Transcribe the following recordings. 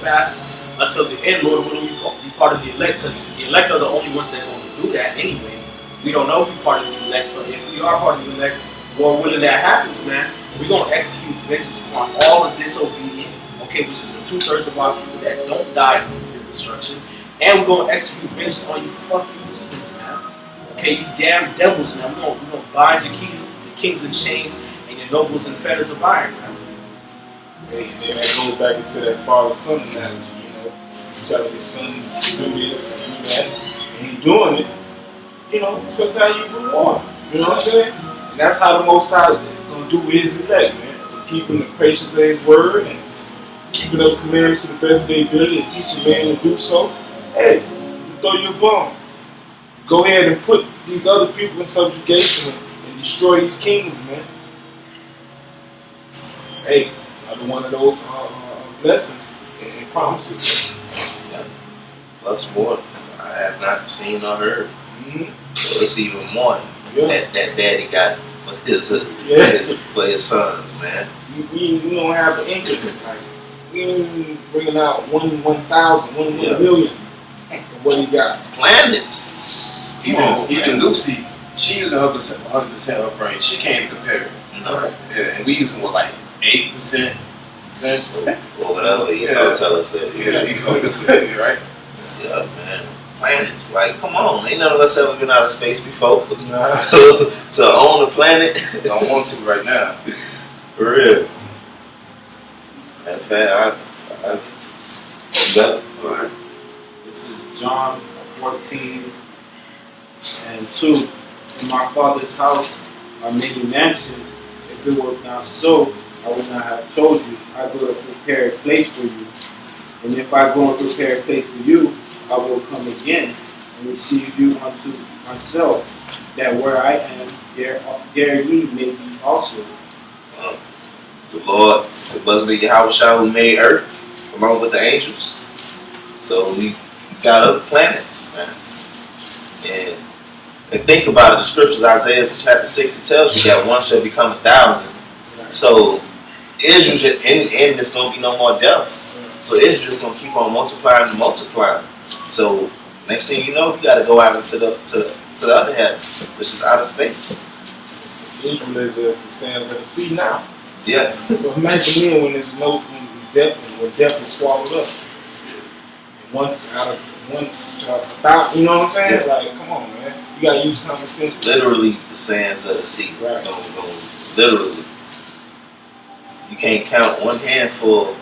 fast until the end, Lord willing, we be part of the elect, because the elect are the only ones that are going to do that anyway. We don't know if we're part of the elect, but if we are part of the elect, Lord willing, that happens, man. We're going to execute vengeance upon all the disobedient, okay, which is the 2/3 of our people that don't die in the destruction. And we're going to execute vengeance on you fucking heathens, man. Okay, you damn devils, man. We're going to bind your kings in chains and your nobles in fetters of iron, man. Hey, and then that goes back into that father-son analogy, you know. You telling your son to do this and do that, and he's doing it, you know, sometimes you reward him. You know what I'm saying? And that's how the Most High is going to do with his elect, man. For keeping the patience of his word and keeping those commandments to the best of their ability and teaching man to do so. Hey, you throw your bone. Go ahead and put these other people in subjugation and destroy these kingdoms, man. Hey, another one of those blessings and promises. Yeah. Plus more, I have not seen or heard. Mm-hmm. So it's even more that daddy got for his sons, man. We don't have an income. Like, we ain't bringing out 1,000, 1 million of what he got. Planets. Even Lucy, she using 100% of her brain. She can't even compare it. Right. Yeah, and we using what, like 8%? Or whatever. Esau tell us that. Yeah, Esau right? Yeah, man. Planets, like, come on, ain't none of us ever been out of space before. Nah. So own the planet. Don't want to right now. For real. In fact, Alright. This is John 14 and 2. In my Father's house are many mansions. If it were not so, I would not have told you. I go to prepare a place for you. And if I go and prepare a place for you, I will come again and receive you unto myself, that where I am, there ye may be also. the Lord, it wasn't Yahushua who made Earth along with the angels. So we got other planets, man. And think about it, the scriptures, Isaiah chapter 6, it tells you that one shall become 1,000. So Israel just, and there's going to be no more death. So Israel's just going to keep on multiplying and multiplying. So next thing you know, you got to go out into the other heavens, which is outer space. Israel is as the sands of the sea now. Yeah. So imagine then when there's no when death is swallowed up. Once out of one about, you know what I'm saying? Yeah. Like, come on, man. You gotta use common sense. Literally the sands of the sea. Right. Literally. You can't count one handful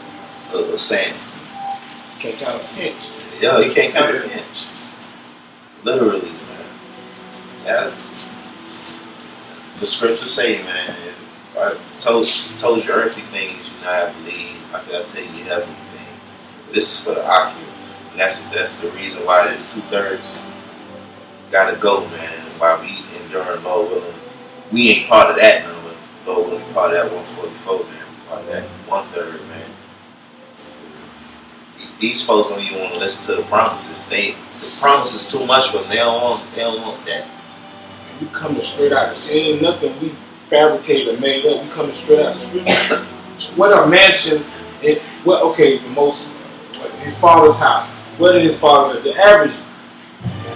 of sand. You can't count a pinch. Yeah, you can't count a pinch. Literally, man. Yeah. The scriptures say, man, if I told you earthly things, you not believe, I gotta tell you heavenly things. This is for the ocular. And that's the reason why it's 2/3 gotta go, man. Why we enduring, Lord willing. We ain't part of that number. Lord willing, part of that 144, man. Part of that 1/3, man. These folks don't even want to listen to the promises. The promises too much for them. They don't want that. We coming straight out of the ain't nothing we fabricated or made up. We coming straight out of the scripture. What are mansions? His father's house. What is his father? The average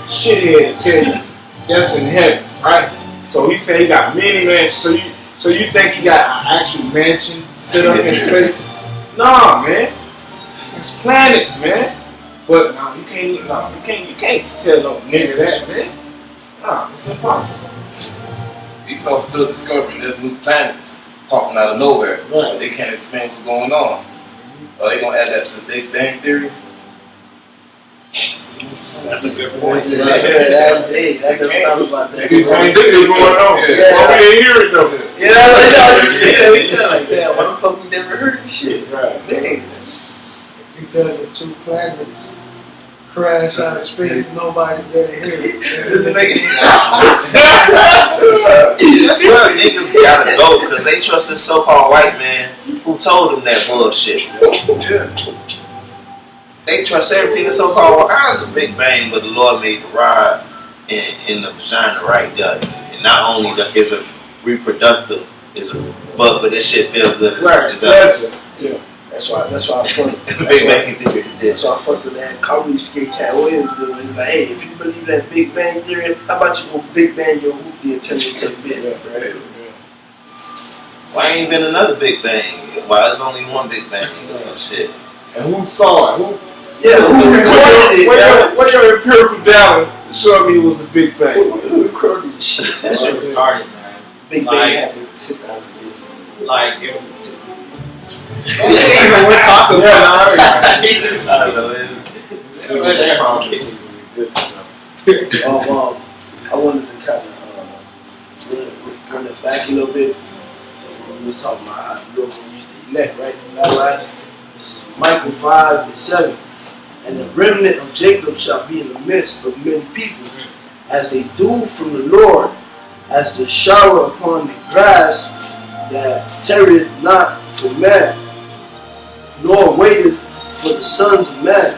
shithead tell you that's in heaven, right? So he said he got many mansions. So you think he got an actual mansion set up in space? Nah, man. It's planets, man. But no, you can't tell no nigga that, man. Nah, it's impossible. Esau's still discovering there's new planets popping out of nowhere. Right. They can't explain what's going on. Are they gonna add that to the Big Bang Theory? That's a good point. Yeah, I never thought about that. They ain't going on. Why we didn't hear it though? Yeah, I know. You see that? We tell like that. Why the fuck we never heard this shit? Right. Dang. Because the two planets crash out of space, nobody's there to hear it. Doesn't make sense. That's where niggas gotta go, because they trust this so-called white man who told them that bullshit. Yeah. They trust everything the so-called white. It's a big bang, but the Lord made the rod in the vagina right there. And not only is it reproductive, but this shit feel good. Right. It's Yeah. That's why I fucked. Big Bang Theory. That's why I fucked with that comedy skit Cat Williams doing. It's like, hey, if you believe that Big Bang Theory, how about you go Big Bang your hoopty and turn it to bits, right? Why ain't been another Big Bang? Why there's only one Big Bang or some shit? And who saw it? Who recorded it? What your empirical data showed me it was a Big Bang? Who recorded this shit? That shit retarded, man. Big Like- Bang happened 10,000 years ago. Like, it even we're talking about. I don't know. I wanted to kind of run it back a little bit. So we was talking about how the Lord used to elect, right? Likewise, this is Michael 5:7. And the remnant of Jacob shall be in the midst of many people, as a dew from the Lord, as the shower upon the grass that tarrieth not for man, nor waiteth for the sons of man.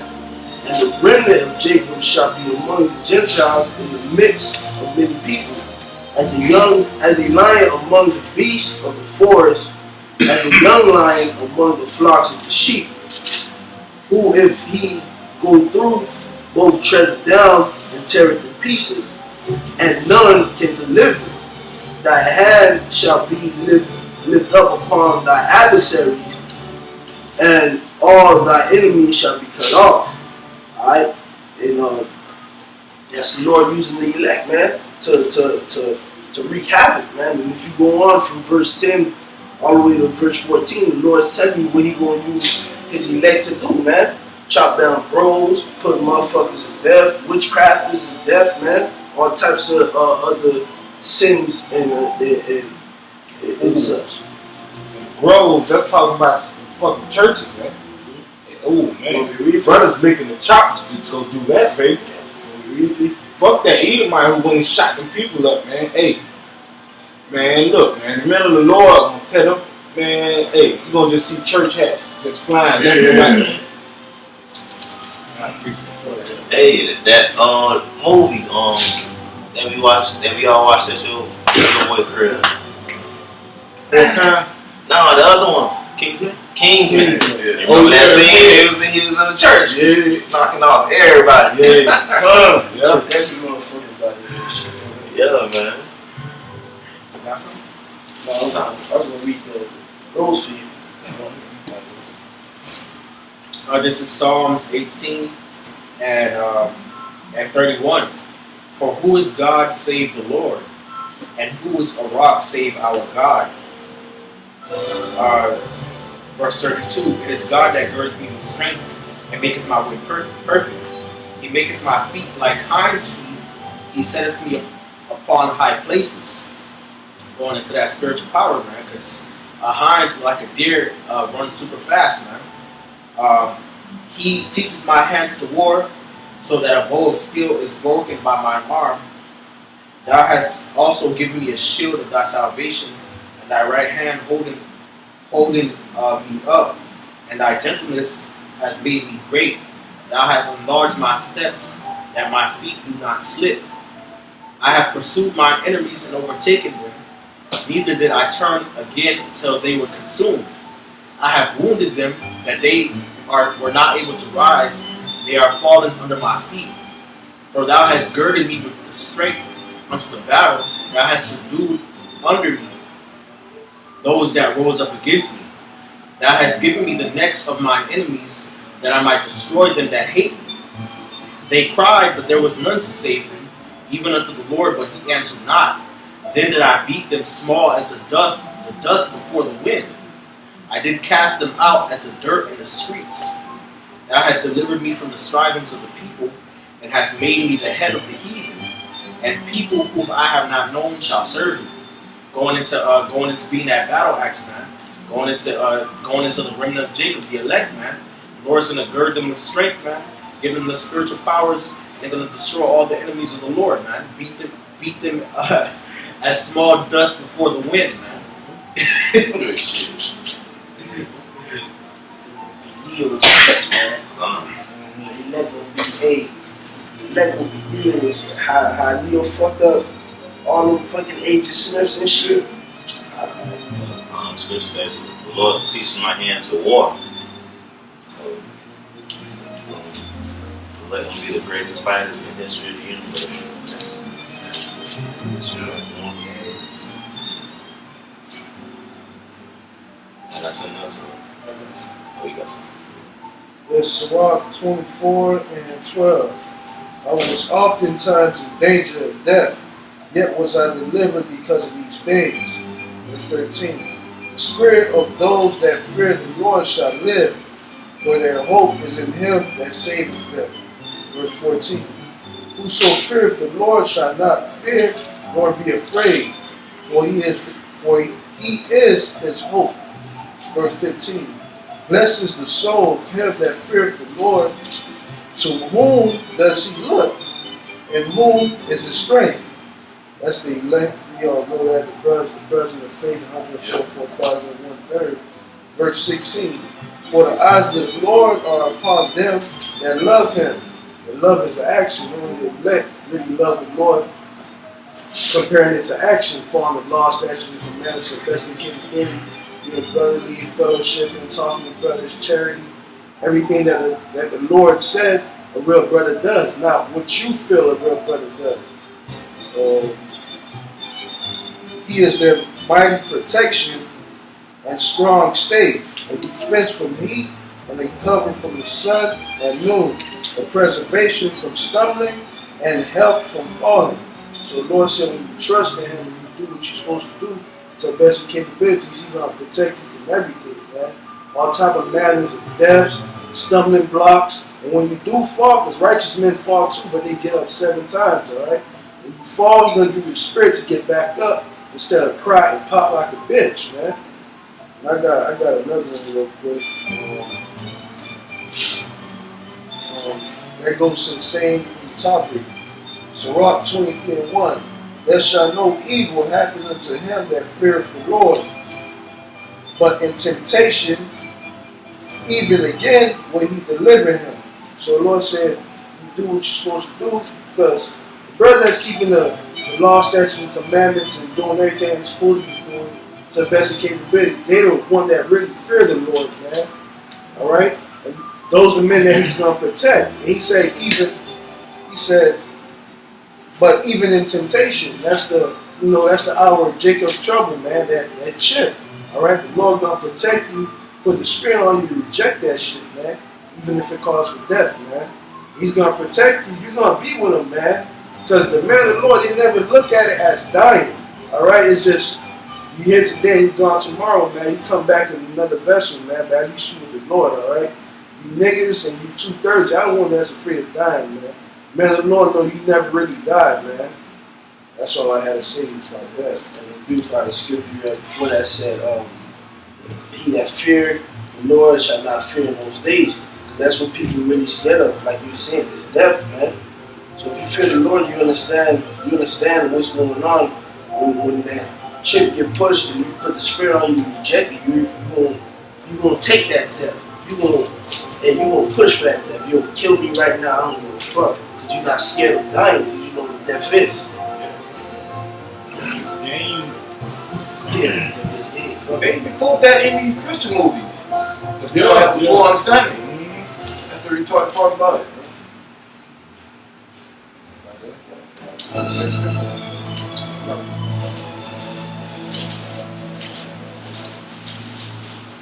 And the remnant of Jacob shall be among the Gentiles in the midst of many people, as a lion among the beasts of the forest, as a young lion among the flocks of the sheep, who if he go through, both tread it down and tear it to pieces, and none can deliver. Thy hand shall be lift up upon thy adversaries, and all thy enemies shall be cut off. Alright? And that's the Lord using the elect, man, to wreak havoc, man. And if you go on from verse 10 all the way to verse 14, the Lord's telling you what he gonna use his elect to do, man. Chop down groves, put motherfuckers to death, witchcrafters to death, man. All types of other sins and such. Groves, that's talking about fucking churches, man. Oh man, brothers licking the chops to go do that, baby. Fuck that Edomite who went and shot them people up, man. Hey, man, look, man, the men of the Lord gonna tell them, man, hey, you gonna just see church hats just flying left and right. Hey, that movie that we all watched that show, Little Boy Crib. No, the other one, Kingsman. You remember that scene? He was in the church, knocking off everybody. Yeah, man. Got some? No, I was gonna read the rules for you. This is Psalms 18 and 31. For who is God save the Lord? And who is a rock save our God? Verse 32. It is God that girdeth me with strength and maketh my way perfect. He maketh my feet like hinds feet. He setteth me upon high places. Going into that spiritual power, man, because a hind's like a deer, runs super fast, man. He teaches my hands to war, so that a bow of steel is broken by my arm. Thou hast also given me a shield of thy salvation, and thy right hand holding me up, and thy gentleness hath made me great. Thou hast enlarged my steps, that my feet do not slip. I have pursued mine enemies and overtaken them. Neither did I turn again until they were consumed. I have wounded them, that they were not able to rise. They are fallen under my feet. For thou hast girded me with the strength unto the battle. Thou hast subdued under me those that rose up against me. Thou hast given me the necks of mine enemies, that I might destroy them that hate me. They cried, but there was none to save them, even unto the Lord, but he answered not. Then did I beat them small as the dust before the wind. I did cast them out as the dirt in the streets. Thou hast delivered me from the strivings of the people, and hast made me the head of the heathen. And people whom I have not known shall serve me. Going into being that battle axe, man. Going into the remnant of Jacob, the elect, man. The Lord's gonna gird them with strength, man. Give them the spiritual powers. They're gonna destroy all the enemies of the Lord, man. Beat them as small dust before the wind, man. Elect will be dealers. How Leo fucked up all them fucking Agent Smiths and shit. Scripture said, the Lord teaches my hands to war. let them be the greatest fighters in the history of the universe. I got something else. Oh, you got something. There's Sirach 24:12. I was oftentimes in danger of death, yet was I delivered because of these things. Verse 13. The spirit of those that fear the Lord shall live, for their hope is in him that saveth them. Verse 14. Whoso feareth the Lord shall not fear, nor be afraid, for he is his hope. Verse 15. Blessed is the soul of him that feareth the Lord, to whom does he look, and whom is his strength. That's the elect. We all know that the brothers of faith, 144,001 Verse 16. For the eyes of the Lord are upon them that love him. And love is an action. Only the elect really love the Lord. Comparing it to action, following the law, statutes, and commandments, the best they can do, being brotherly, fellowship, and talking to brothers, charity, everything that the Lord said a real brother does, not what you feel a real brother does. He is their mighty protection and strong stay, a defense from heat, and a cover from the sun and moon, a preservation from stumbling, and help from falling. So the Lord said, when you trust in him, when you do what you're supposed to do to the best of capabilities, he's going to protect you from everything, man. All type of matters of deaths, stumbling blocks, and when you do fall, because righteous men fall too, but they get up 7 times, all right? When you fall, he's going to give you the spirit to get back up instead of cry and pop like a bitch, man. And I got another one real quick. That goes to the same topic. Sirach 23:1. There shall no evil happen unto him that feareth the Lord, but in temptation, even again, will he deliver him. So the Lord said, you do what you're supposed to do, because the brother that's keeping the law, statutes, and commandments and doing everything he's supposed to be doing to the best of capability, they're the one that really fear the Lord, man. All right? And those are the men that he's going to protect. And he said, but even in temptation, that's the hour of Jacob's trouble, man, that chip. All right? The Lord going to protect you, put the spirit on you to reject that shit, man, even if it calls for death, man. He's going to protect you. You're going to be with him, man, because the man of the Lord, they never look at it as dying. All right? It's just, you here today, you gone tomorrow, man. You come back in another vessel, man, but at least you with the Lord, all right? You niggas and you 2/3, I don't want that's afraid of dying, man. Man of the Lord, know you never really died, man. That's all I had to say about that. And the beautiful the scripture you read before that said, he that feared the Lord shall not fear in those days. Because that's what people are really scared of, like you were saying, is death, man. So if you fear the Lord, you understand what's going on when that chip get pushed and you put the spirit on you, reject it, you're gonna take that death. You're gonna push for that death. You'll kill me right now, I don't give a fuck. Because you're not scared of dying, because you know what death is. Game. Yeah, death is game. Well, they quote that in these Christian movies. But still have the full understanding. That's the retarded part about it.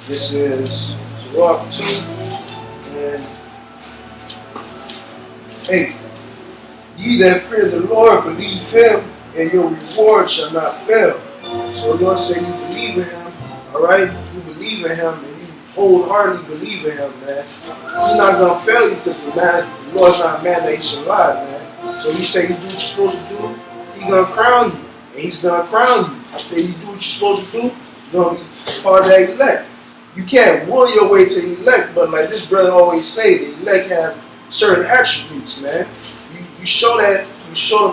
This is Sirach 2:8. Ye that fear the Lord, believe him, and your reward shall not fail. So the Lord said, you believe in him, all right? You believe in him, and you wholeheartedly believe in him, man. He's not going to fail you because the Lord's not a man that he should lie, man. So he said, you do what you're supposed to do, he's going to crown you, and he's going to crown you. I say, you do what you're supposed to do, you're going to be part of that elect. You can't will your way to the elect, but like this brother always say, the elect have certain attributes, man. You show them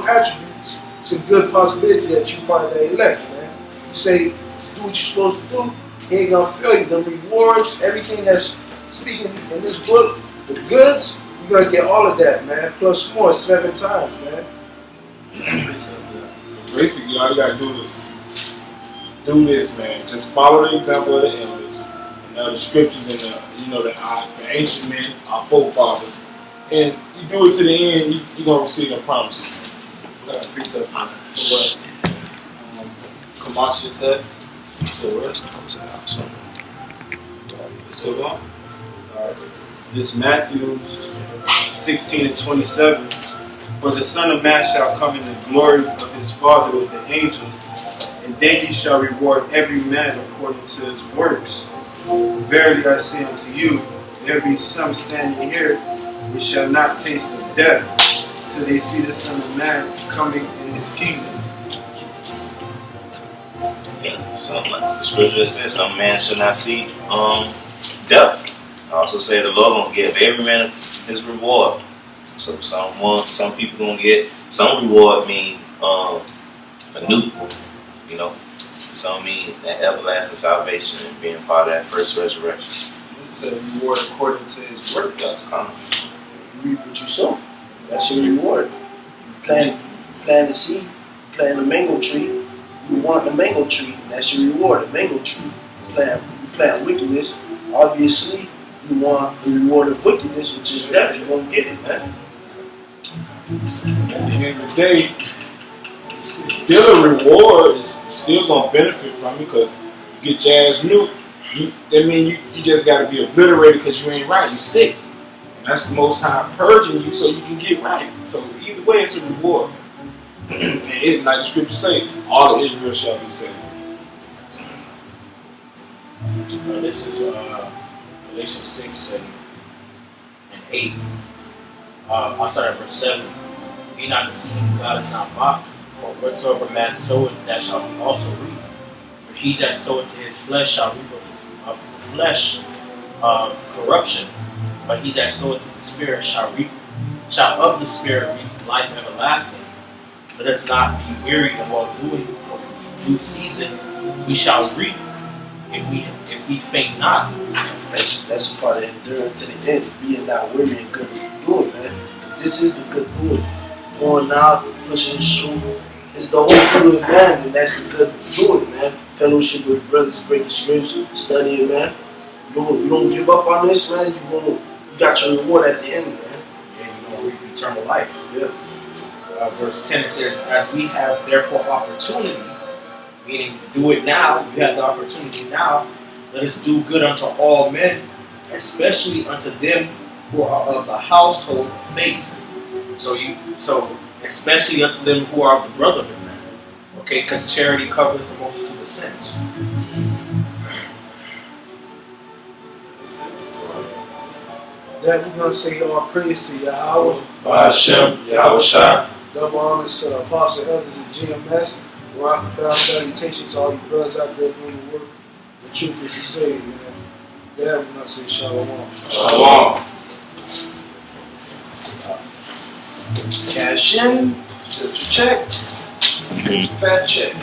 attributes, it's a good possibility that you're part of the elect, man. You say, do what you're supposed to do, he ain't gonna fail you. The rewards, everything that's speaking in this book, the goods, you're gonna get all of that, man. Plus more, 7 times, man. Basically, all you gotta do is do this, man. Just follow the example of the elders. The scriptures and the ancient men, our forefathers, and you do it to the end, you're going to receive the promises. Precept for what Colossians said. So let's go on. Alright. This Matthew 16 and 27. For the Son of Man shall come in the glory of his Father with the angels, and then he shall reward every man according to his works. Verily I say unto you, there be some standing here which shall not taste of death till they see the Son of Man coming in his kingdom. Yeah, something like the scripture says, some man shall not see death. I also say the Lord gonna give every man his reward. So some people gonna get some reward mean a new, you know. Some mean that everlasting salvation and being part of that first resurrection. It said reward according to his works. You reap what you sow. That's your reward. You plant the seed, you plant a mango tree, you want the mango tree, that's your reward, the mango tree. You plant wickedness, obviously you want the reward of wickedness, which is death. You're gonna get it, man. At the end of the day, it's still a reward. It's still gonna benefit from it because you get your ass nuked. That means you just gotta be obliterated because you ain't right. You sick, and that's the Most High purging you so you can get right. So either way, it's a reward. And it, like the scriptures say, all of Israel shall be saved. This is Galatians 6 and 8. I'll start at verse 7. Be not deceived, God is not mocked. For whatsoever man soweth, that shall he also reap. For he that soweth to his flesh shall reap of the flesh corruption. But he that soweth to the Spirit shall of the Spirit reap life everlasting. Let us not be weary in well doing, for in due season we shall reap if we faint not. That's a part of enduring to the end, being not weary and good doing, man. Because this is the good doing. Going out, pushing, shooting. It's the whole good, man, and that's the good doing, man. Fellowship with brothers, breaking scripture, studying, man. You don't give up on this, man. You got your reward at the end, man. Yeah, you're going to reap eternal life. Yeah. Verse 10 says, as we have therefore opportunity, meaning do it now, you have the opportunity now, let us do good unto all men, especially unto them who are of the household of faith. So especially unto them who are of the brotherhood, man. Okay, because charity covers the multitude of sins. That we're going to say all praise to Yahweh. Hashem, Yahushua. Double honors to Apostle Elders and GMS. Rockbound salutations to all you brothers out there doing the work. The truth is the same, man. That we're going to say shalom. Shalom. Cash in, spiritual check, fat check.